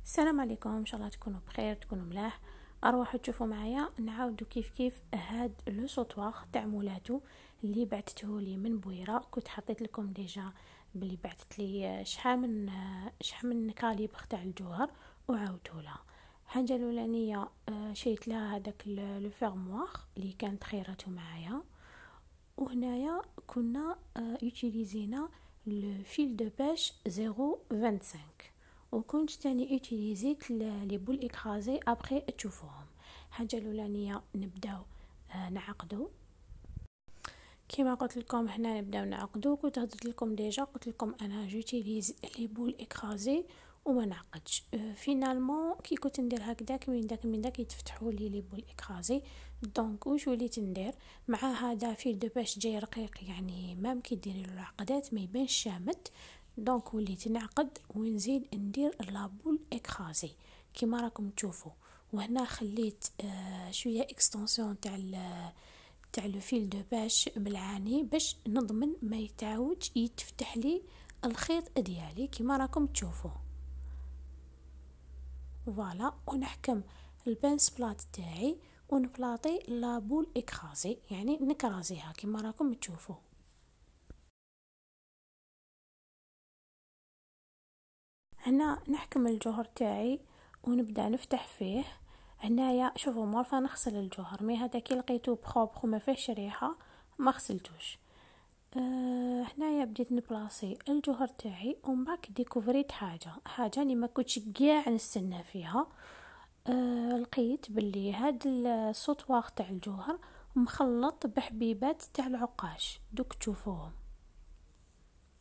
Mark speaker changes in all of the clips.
Speaker 1: السلام عليكم، ان شاء الله تكونوا بخير، تكونوا ملاح. اروحوا تشوفوا معايا نعاودوا كيف هاد لو سوطوار تاع مولاتو اللي بعثته لي من بويره. كنت حطيت لكم ديجا بلي بعثت لي شحال من كاليبر تاع الجوهر وعاودته لها. الحاجه الاولانيه شريت لها هذاك لو فيرموار اللي كانت خيرته معايا، وهنايا كنا يوتيليزينا لو فيل دو باش 0.25، وكنت تاني يوتيليزيت لي بول اكرازي ابري تشوفوهم. الحاجه الاولانيه نبداو نعقدو. كما قلت لكم هنا نبداو نعقدو. كنت هضرت لكم ديجا، قلت لكم انا جوتيليز لي بول اكرازي وما نعقدش. فينالمون كي كنت ندير هكذاك من داك يتفتحوا لي بول اكرازي. دونك واش وليت ندير مع هذا فيل دو باش جاي رقيق، يعني مام كي ديري له العقدات ما يبانش شامت. دونك وليت نعقد ونزيد ندير لابول اكرازي كيما راكم تشوفوا. وهنا خليت شويه اكستنسيون تاع لو فيل دو باش بالعاني باش نضمن ما يتعاودش يتفتح لي الخيط ديالي كيما راكم تشوفوا. فوالا، ونحكم البنس بلات تاعي ونبلاطي لابول اكرازي، يعني نكرازيها كيما راكم تشوفوا. هنا نحكم الجوهر تاعي ونبدا نفتح فيه. هنايا شوفوا مورفا نغسل الجوهر، مي هذا كي لقيتو بروبر وما فيهش ريحه ما غسلتوش. هنايا بديت نبلاصي الجوهر تاعي، ومن بعد ديكوفريت حاجه اللي ما كنتش كاع نستنى فيها. لقيت باللي هاد السوطوار تاع الجوهر مخلط بحبيبات تاع العقاش، دوك تشوفوهم.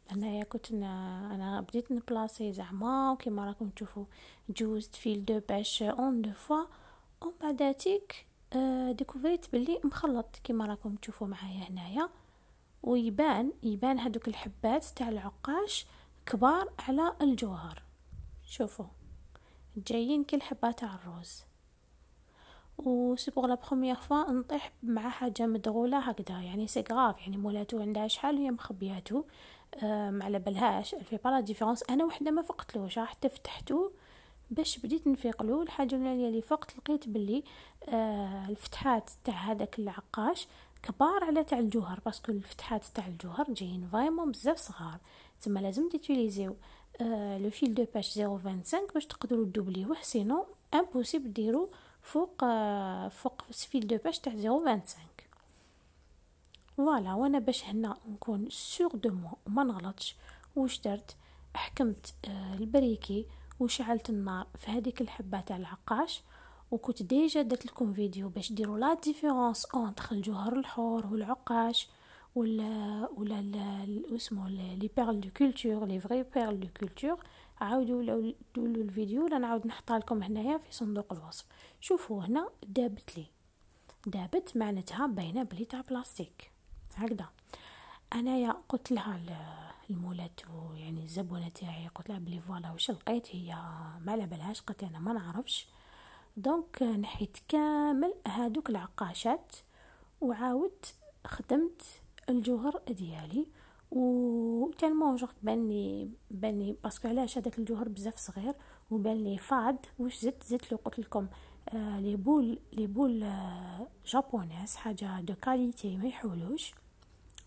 Speaker 1: هنايا انا بديت نبلاصي زعما وكيما راكم تشوفوا جوزت فيل دو باش اون دو فوا، ومن بعداتيك ديكوفريت باللي مخلط كيما راكم تشوفوا معايا هنايا. ويبان هذوك الحبات تاع العقاش كبار على الجوهر، شوفوا جايين كل حبه تاع الروز. و سي بوغ لا بروميير فوا نطيح مع حاجه مدغوله هكذا، يعني سي غراف، يعني مولاتو عندها شحال هي مخبياتو ما على بالهاش في با لا ديفيرونس. انا وحده ما فقتلوش حتى فتحته باش بديت نفيقلو. الحاجه اللي فقت لقيت باللي الفتحات تاع هذاك العقاش كبار على تاع الجوهر، باسكو الفتحات تاع الجوهر جايين فريمون بزاف صغار. تما لازم تيتيليزيو لو فيل دو باش 0.25 باش تقدروا تدوبليوه، سينو امبوسيبل ديرو فوق فيل دو باش تاع 0.25. فوالا، وانا باش هنا نكون سور دو موا وما نغلطش واش درت، حكمت البريكي وشعلت النار في هذيك الحبه تاع العقاش. وكنت ديجا درت لكم فيديو باش ديروا لا ديفيرونس اونتر الجوهر الحور والعقاش ولا اسمه لي بيرل دو كولتور، لي فري بيرل دو كولتور. عاودوا لو الفيديو لا نعاود نحطها لكم هنايا في صندوق الوصف. شوفوا هنا دابت معناتها باينه بلي تاع بلاستيك هكذا. انايا قلت لها المولات يعني الزبونه تاعي، قلت لها بلي فوالا واش لقيت، هي ما على بالهاش، قلت انا ما نعرفش. دونك نحيت كامل هادوك العقاشات وعاودت خدمت الجوهر ديالي. و تالمون جوغ باني باسكو علاش هذاك الجوهر بزاف صغير وبان لي فاد. واش زدت له قلت لكم لي بول جابونيز، حاجه دو كاليتي ما يحولوش،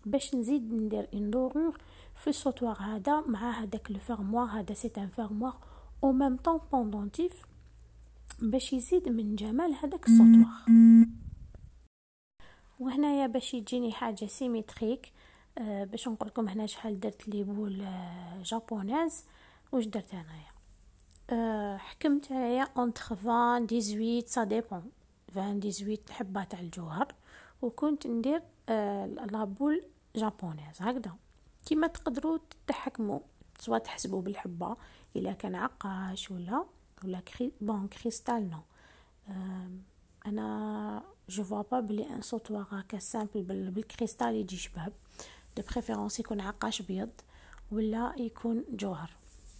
Speaker 1: باش نزيد ندير اندورور في السوطوار هذا مع هذاك لو فيرموار. هذا سي ان فيرموار او ميم طون بوندونتيف باش يزيد من جمال هذاك السوطوار. وهنايا باش يجيني حاجه سيميتريك، باش نقول لكم هنا شحال درت لي بول جابونيز. واش درت انايا حكمت عليا اونتر 20 18 سا ديبون 20 18 حبه تاع الجوهر، وكنت ندير لابول جابونيز هكذا. كيما تقدروا تحكموا سواء تحسبوا بالحبه الا كان عقاش ولا بون كريستال. نو انا جو فوا با بلي ان سوطوار هكا سامبل بالكريستال يجي شباب. دو بريفيرونس يكون عقاش بيض ولا يكون جوهر،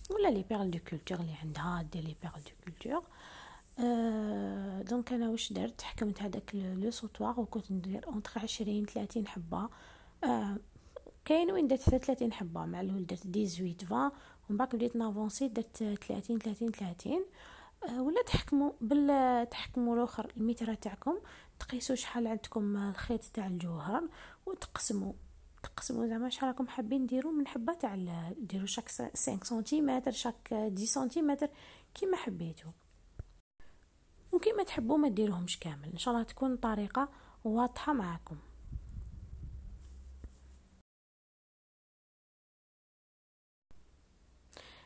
Speaker 1: ولا لي بيرل دو كولتور اللي عندها دير لي بيرل دو كولتور. دونك انا واش درت، حكمت هذاك لو سوطوار وكنت ندير اونتر 20 30 حبه. كاين وين درت 30 حبه، مع الاول درت 18 20 ومن بعد بديت نافونسي درت 30 30 30. ولا تحكموا الاخر المتر تاعكم، تقيسوا شحال عندكم الخيط تاع الجوهر وتقسموا زعما شحال راكم حابين ديروا من حبه تاع ديروا شاك 5 سنتيمتر شاك 10 سنتيمتر كيما حبيتوا، وكيما تحبوا ما ديروهمش كامل. ان شاء الله تكون طريقه واضحه معكم.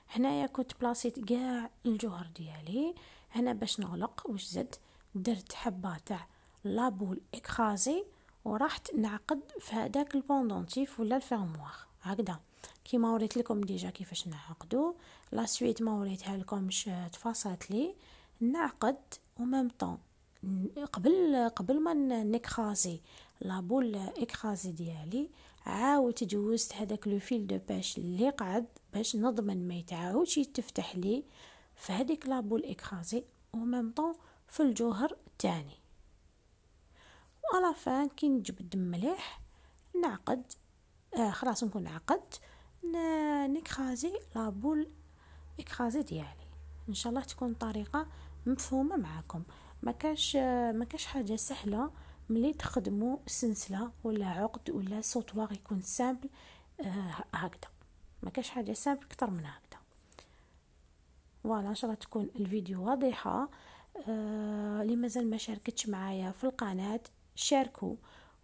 Speaker 1: هنايا كنت بلاصيت كاع الجوهر ديالي. هنا باش نغلق واش زدت، درت حبه تاع لابول اكرازي ورحت نعقد في هذاك البوندونتيف ولا الفيرموار هكذا كيما وريت لكم ديجا كيفاش نعقدو. لا سويت ما وريتها لكمش، تفاصلت لي نعقد وميم طون قبل ما نكرازي لابول اكرازي ديالي، عاودت جوزت هذاك لو فيل دو باش اللي قعد باش نضمن ما يتعاودش يتفتح لي في هذيك لابول اكرازي وميم طون في الجوهر الثاني. وعلى فان كي نجبد مليح نعقد، خلاص نكون عقدت نكرازي لابول اكرازي ديالي. ان شاء الله تكون طريقه مفهومه معكم. ما كاش حاجه سهله ملي تخدموا سلسله ولا عقد ولا سوطوار يكون سامبل هكذا، ما كاش حاجه سامبل اكثر من هكذا. فوالا ان شاء الله تكون الفيديو واضحه. اللي مازال ما شاركتش معايا في القناه شاركوا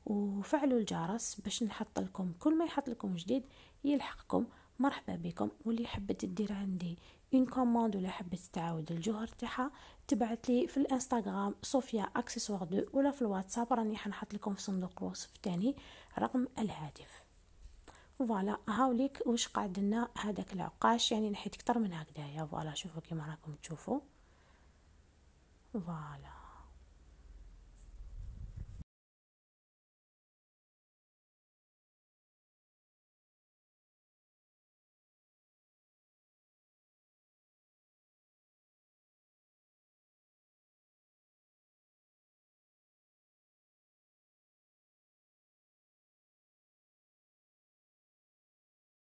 Speaker 1: وفعلوا الجرس باش نحط لكم كل ما يحط لكم جديد يلحقكم. مرحبا بكم. واللي حبت تدير عندي اون كوموند ولا حبت تعاود الجوهر تاعها تبعت لي في الانستغرام صوفيا اكسسوار 2 ولا في الواتساب راني حنحط لكم في صندوق الوصف الثاني رقم الهاتف. فوالا هاوليك واش قعد لنا هذاك العقاش، يعني نحيت اكثر من هكذايا. فوالا شوفوا كيما راكم تشوفوا. فوالا